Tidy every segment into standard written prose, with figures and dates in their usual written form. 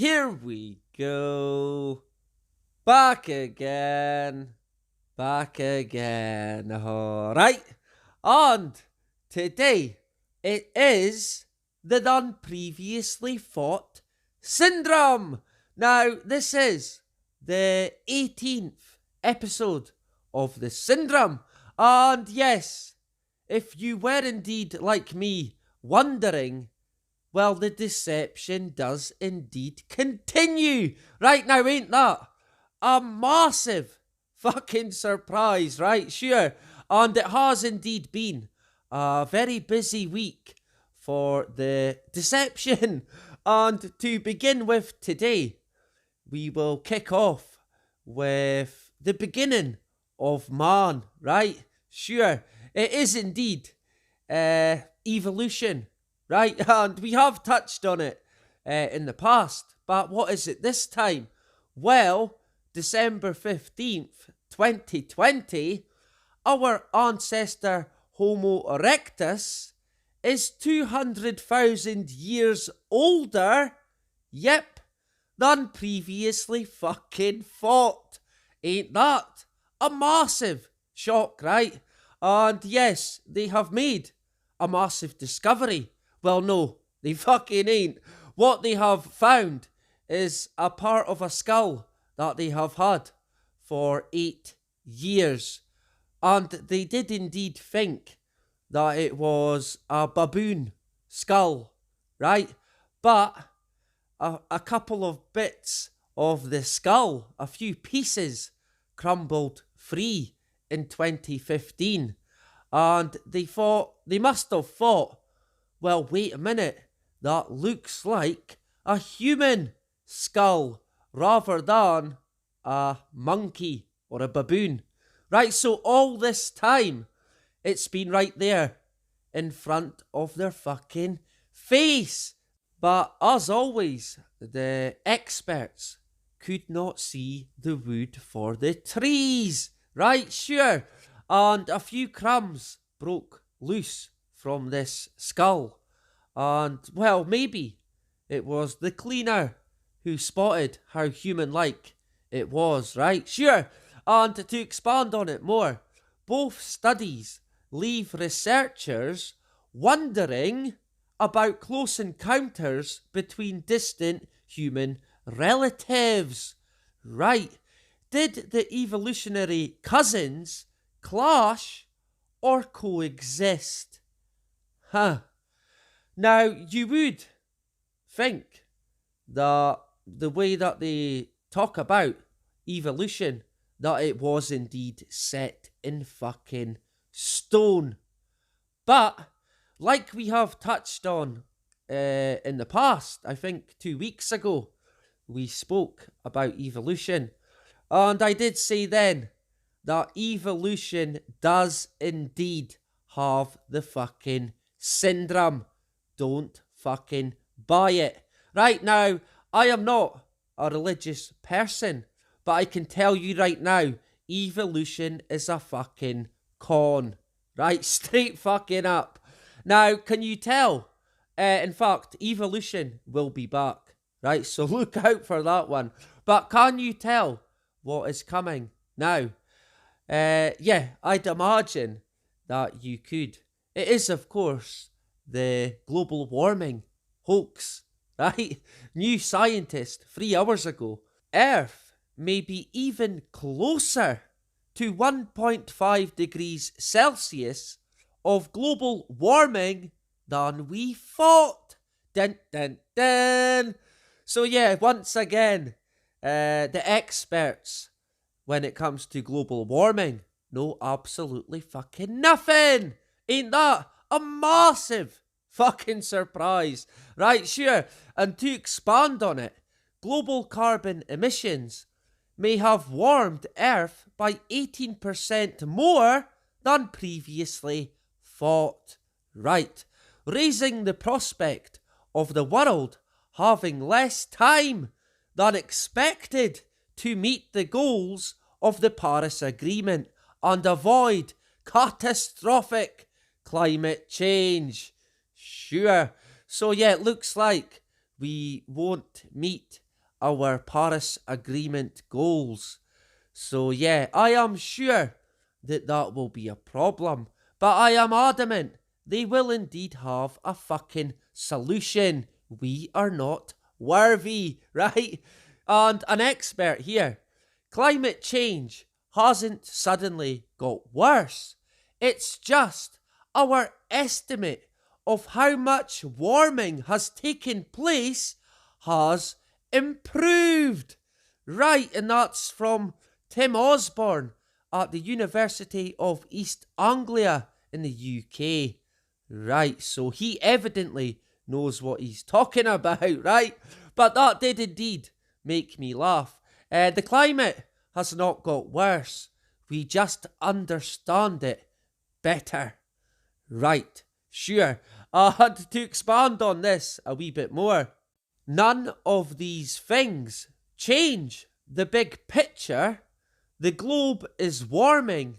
here we go. Back again. Alright. And today it is the None Previously Fought Syndrome. Now, this is the 18th episode of the Syndrome. And yes, if you were indeed like me wondering, well, the deception does indeed continue. Right now, ain't that a massive fucking surprise, right? Sure. And it has indeed been a very busy week for the deception. And to begin with today, we will kick off with the beginning of man, right? Sure. It is indeed evolution, right? And we have touched on it in the past. But what is it this time? Well, December 15th, 2020, our ancestor Homo erectus is 200,000 years older, yep, than previously fucking thought. Ain't that a massive shock, right? And yes, they have made a massive discovery. Well, no, they fucking ain't. What they have found is a part of a skull that they have had for 8 years. And they did indeed think that it was a baboon skull, right? But a couple of bits of the skull, a few pieces, crumbled free in 2015. And they must have thought, well, wait a minute, that looks like a human skull rather than a monkey or a baboon. Right, so all this time, it's been right there in front of their fucking face. But as always, the experts could not see the wood for the trees. Right, sure. And a few crumbs broke loose from this skull. And, well, maybe it was the cleaner who spotted how human-like it was, right? Sure. And to expand on it more, both studies leave researchers wondering about close encounters between distant human relatives. Right. Did the evolutionary cousins clash or coexist? Now, you would think that the way that they talk about evolution, that it was indeed set in fucking stone. But, like we have touched on in the past, I think 2 weeks ago, we spoke about evolution. And I did say then that evolution does indeed have the fucking syndrome. Don't fucking buy it. Right now, I am not a religious person, but I can tell you right now, evolution is a fucking con. Right? Straight fucking up. Now, can you tell? In fact, evolution will be back. Right? So look out for that one. But can you tell what is coming now? Yeah, I'd imagine that you could. It is, of course, the global warming hoax, right? New scientist 3 hours ago. Earth may be even closer to 1.5 degrees Celsius of global warming than we thought. Dun, dun, dun. So yeah, once again, the experts, when it comes to global warming, know absolutely fucking nothing. Ain't that a massive fucking surprise? Right, sure. And to expand on it, global carbon emissions may have warmed Earth by 18% more than previously thought. Right, raising the prospect of the world having less time than expected to meet the goals of the Paris Agreement and avoid catastrophic climate change. Sure. So yeah, it looks like we won't meet our Paris Agreement goals. So yeah, I am sure that will be a problem, but I am adamant they will indeed have a fucking solution. We are not worthy, right? And an expert here, climate change hasn't suddenly got worse. It's just our estimate of how much warming has taken place has improved. Right, and that's from Tim Osborne at the University of East Anglia in the UK. Right, so he evidently knows what he's talking about, right? But that did indeed make me laugh. The climate has not got worse. We just understand it better. Right, sure. And to expand on this a wee bit more, none of these things change the big picture. The globe is warming,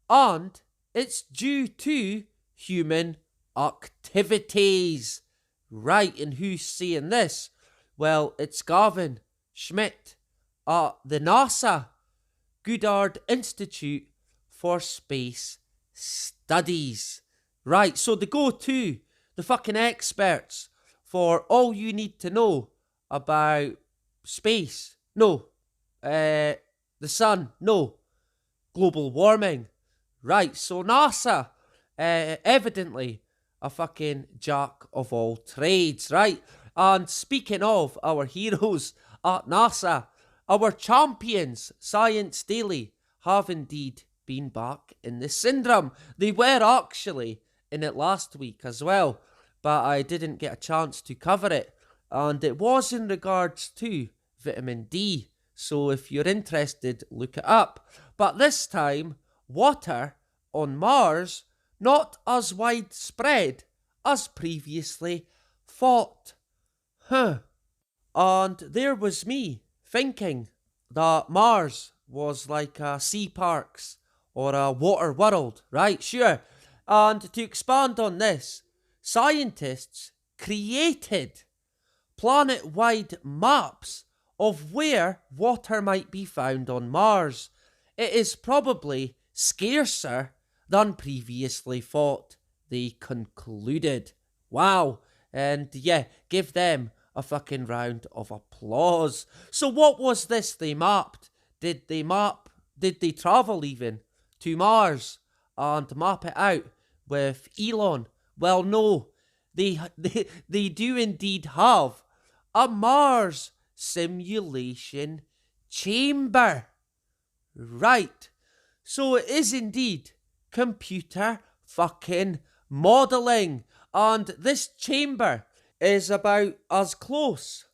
and it's due to human activities. Right, and who's saying this? Well, it's Gavin Schmidt at the NASA Goddard Institute for Space Studies. Right, so the go-to, the fucking experts for all you need to know about space. No. The sun. No. Global warming. Right, so NASA, evidently a fucking jack of all trades, right? And speaking of our heroes at NASA, our champions, Science Daily, have indeed been back in the syndrome. They were actually in it last week as well, but I didn't get a chance to cover it, and it was in regards to vitamin D. So if you're interested, look it up. But this time, water on Mars, not as widespread as previously thought. And there was me thinking that Mars was like a sea parks or a water world, right? Sure. And to expand on this, scientists created planet-wide maps of where water might be found on Mars. It is probably scarcer than previously thought, they concluded. Wow. And yeah, give them a fucking round of applause. So what was this they mapped? Did they travel even to Mars and map it out with Elon? Well, no. They do indeed have a Mars simulation chamber. Right. So it is indeed computer fucking modelling. And this chamber is about as close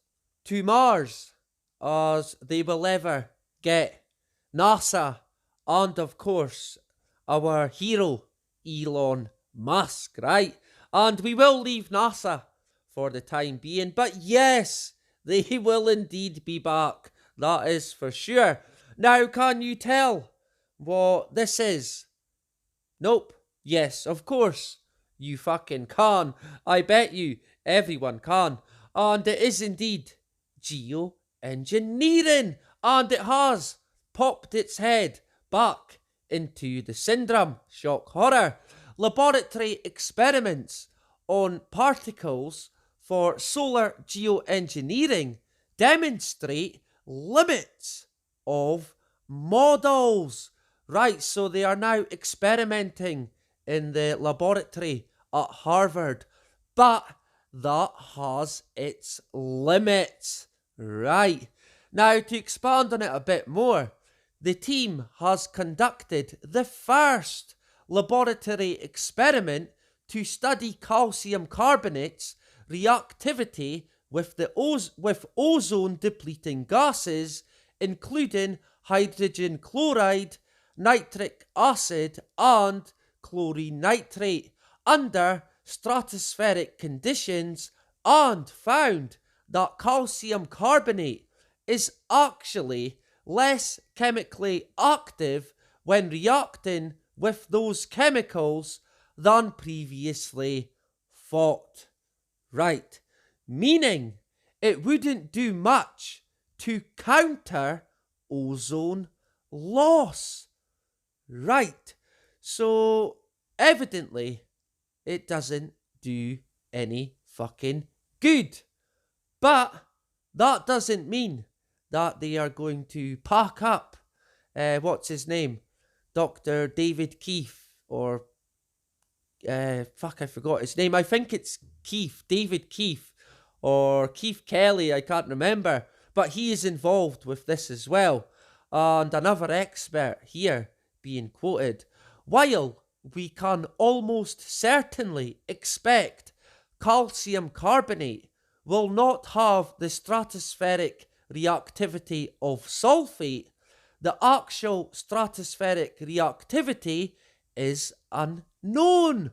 to Mars as they will ever get. NASA and, of course, our hero, Elon Musk, right? And we will leave NASA for the time being. But yes, they will indeed be back. That is for sure. Now, can you tell what this is? Nope. Yes, of course. You fucking can. I bet you everyone can. And it is indeed geoengineering. And it has popped its head back into the syndrome. Shock horror. Laboratory experiments on particles for solar geoengineering demonstrate limits of models. Right, so they are now experimenting in the laboratory at Harvard, but that has its limits. Right. Now, to expand on it a bit more, the team has conducted the first laboratory experiment to study calcium carbonate's reactivity with ozone-depleting gases, including hydrogen chloride, nitric acid, and chlorine nitrate, under stratospheric conditions, and found that calcium carbonate is actually less chemically active when reacting with those chemicals than previously thought. Right, meaning it wouldn't do much to counter ozone loss. Right. So, evidently, it doesn't do any fucking good. But that doesn't mean that they are going to pack up, what's his name? Dr. David Keefe, or, I forgot his name. I think it's Keefe, David Keefe, or Keith Kelly, I can't remember. But he is involved with this as well. And another expert here being quoted. While we can almost certainly expect calcium carbonate will not have the stratospheric reactivity of sulfate, the actual stratospheric reactivity is unknown.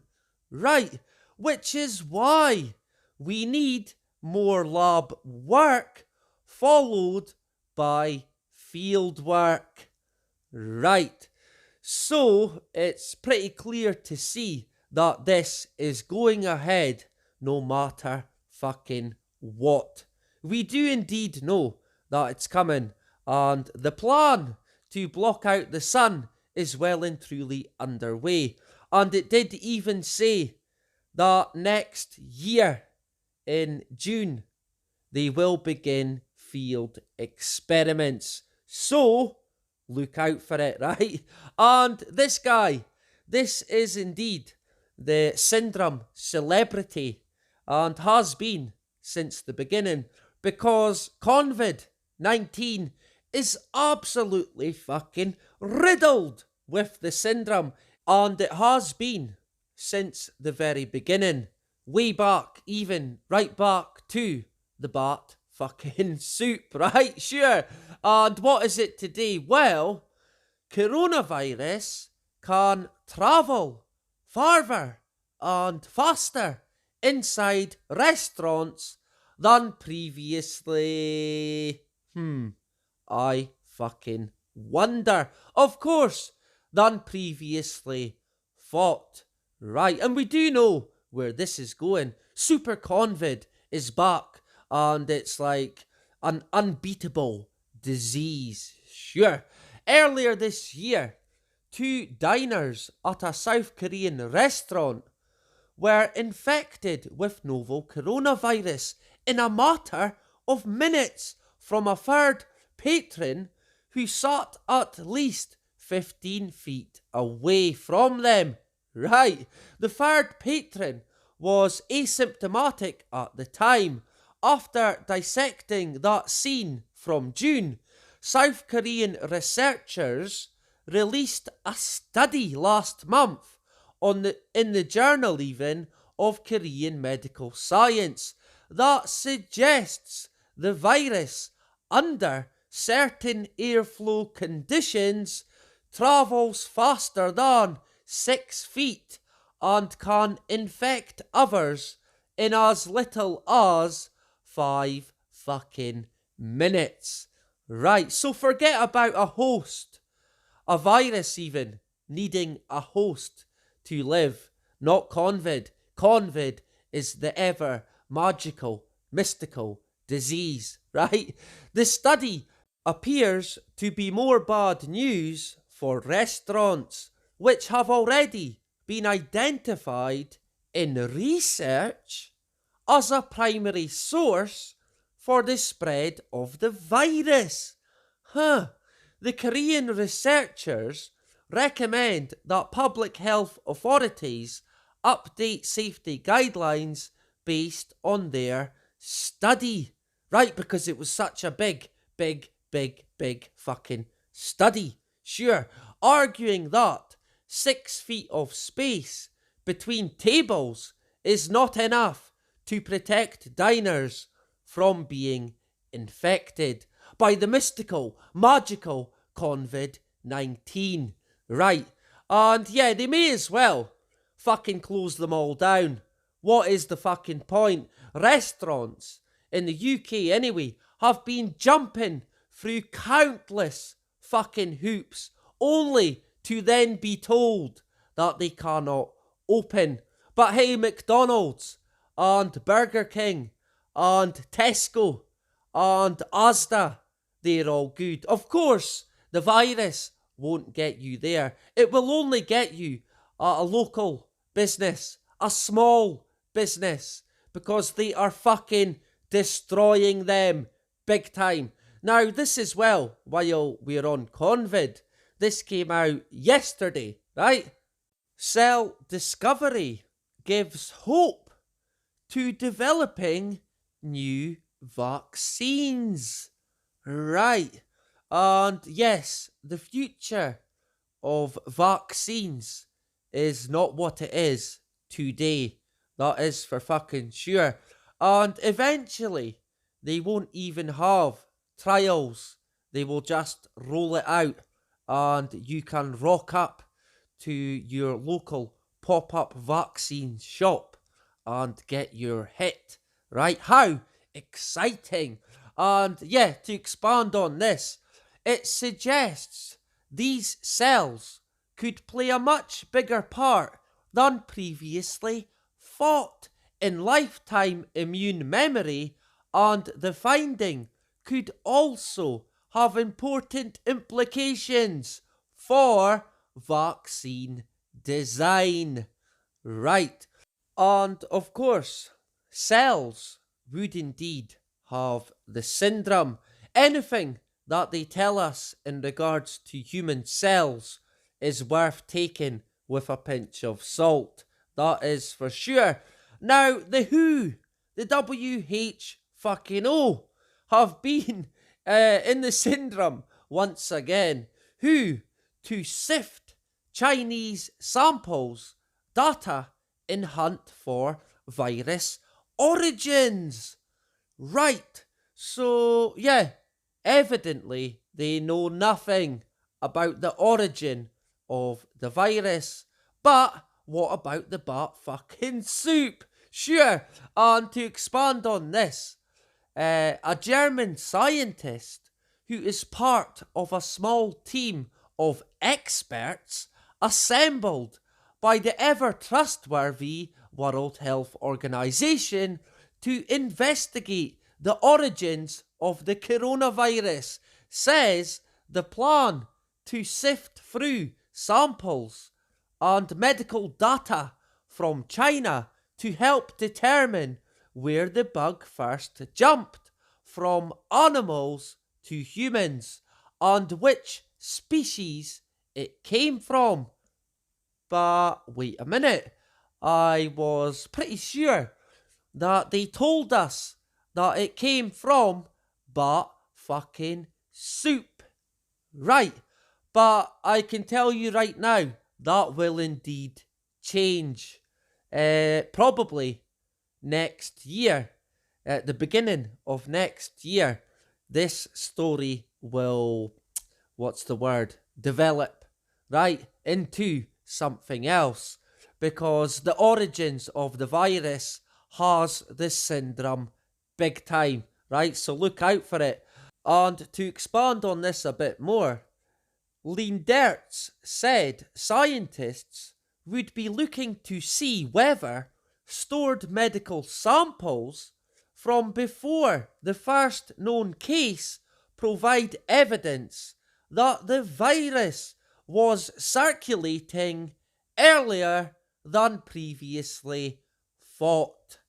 Right, which is why we need more lab work followed by field work. Right, so it's pretty clear to see that this is going ahead no matter fucking what. We do indeed know that it's coming, and the plan to block out the sun is well and truly underway. And it did even say that next year in June they will begin field experiments. So look out for it, right? And this guy, this is indeed the syndrome celebrity, and has been since the beginning, because Convid-19 is absolutely fucking riddled with the syndrome, and it has been since the very beginning, way back, even right back to the bat fucking soup, right? Sure. And what is it today? Well, coronavirus can travel farther and faster inside restaurants than previously. I fucking wonder. Of course, than previously thought. Right, and we do know where this is going. Super Convid is back, and it's like an unbeatable disease. Sure. Earlier this year, 2 diners at a South Korean restaurant were infected with novel coronavirus in a matter of minutes from a third patron who sat at least 15 feet away from them. Right, the third patron was asymptomatic at the time. After dissecting that scene from June, South Korean researchers released a study last month in the journal even of Korean medical science that suggests the virus under certain airflow conditions travels faster than 6 feet and can infect others in as little as 5 fucking minutes. Right, so forget about a host, a virus even, needing a host to live. Not Convid. Convid is the ever magical, mystical disease, right? The study appears to be more bad news for restaurants, which have already been identified in research as a primary source for the spread of the virus. The Korean researchers recommend that public health authorities update safety guidelines based on their study. Right, because it was such a big fucking study. Sure, arguing that 6 feet of space between tables is not enough to protect diners from being infected by the mystical, magical Convid-19. Right, and yeah, they may as well fucking close them all down. What is the fucking point? Restaurants, in the UK anyway, have been jumping through countless fucking hoops only to then be told that they cannot open. But hey, McDonald's and Burger King and Tesco and Asda they're all good. Of course, the virus won't get you there. It will only get you a local business, a small business, because they are fucking destroying them big time. Now, this as well, while we're on Convid, this came out yesterday, right? Cell discovery gives hope to developing new vaccines. Right. And yes, the future of vaccines is not what it is today. That is for fucking sure. And eventually, they won't even have trials. They will just roll it out and you can rock up to your local pop-up vaccine shop and get your hit. Right? How exciting. And yeah, to expand on this, it suggests these cells could play a much bigger part than previously thought in lifetime immune memory, and the finding could also have important implications for vaccine design. Right. And of course, cells would indeed have the syndrome. Anything that they tell us in regards to human cells is worth taking with a pinch of salt. That is for sure. Now, the WHO, the WHO fucking O, have been in the syndrome once again. Who? To sift Chinese samples data in hunt for virus origins. Right. So, yeah, evidently they know nothing about the origin of the virus. But what about the bat fucking soup? Sure. And to expand on this, a German scientist who is part of a small team of experts assembled by the ever trustworthy World Health Organization to investigate the origins of the coronavirus, says the plan to sift through samples and medical data from China to help determine where the bug first jumped from animals to humans and which species it came from. But wait a minute, I was pretty sure that they told us that it came from bat fucking soup. Right, but I can tell you right now, that will indeed change. Probably next year, at the beginning of next year, this story will, develop, right, into something else, because the origins of the virus has this syndrome big time, right? So look out for it. And to expand on this a bit more, Leendertz said scientists would be looking to see whether stored medical samples from before the first known case provide evidence that the virus was circulating earlier than previously thought.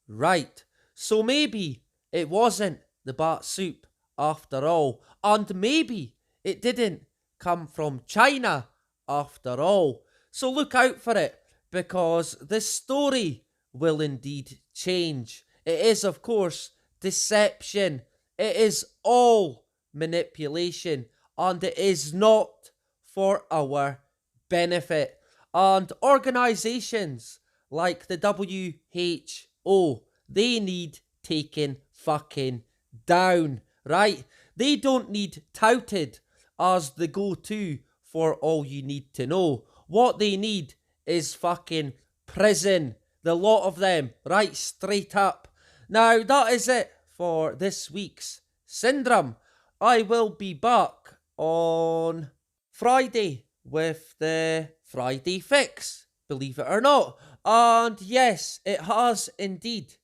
Right, so maybe it wasn't the bat soup after all, and maybe it didn't come from China after all. So look out for it, because this story will indeed change. It is, of course, deception. It is all manipulation, and it is not for our benefit. And organisations like the WHO, they need taken fucking down, right? They don't need touted as the go-to for all you need to know. What they need is fucking prison. The lot of them, right straight up. Now, that is it for this week's Syndrome. I will be back on Friday with the Friday Fix, believe it or not. And yes, it has indeed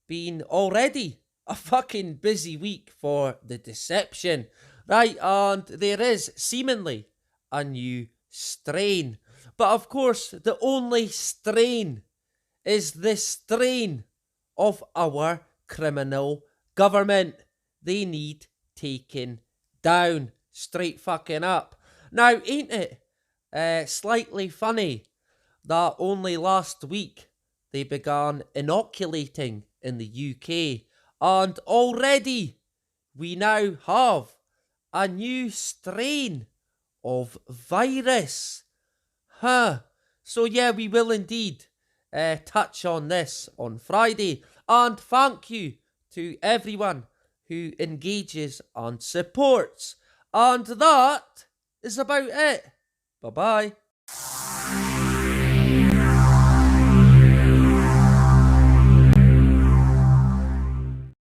been already a fucking busy week for the deception. Right, and there is seemingly a new strain. But of course, the only strain is the strain of our criminal government. They need taken down. Straight fucking up. Now, ain't it slightly funny that only last week they began inoculating in the UK, and already we now have a new strain of virus? So yeah, we will indeed touch on this on Friday. And thank you to everyone who engages and supports. And that is about it. Bye bye.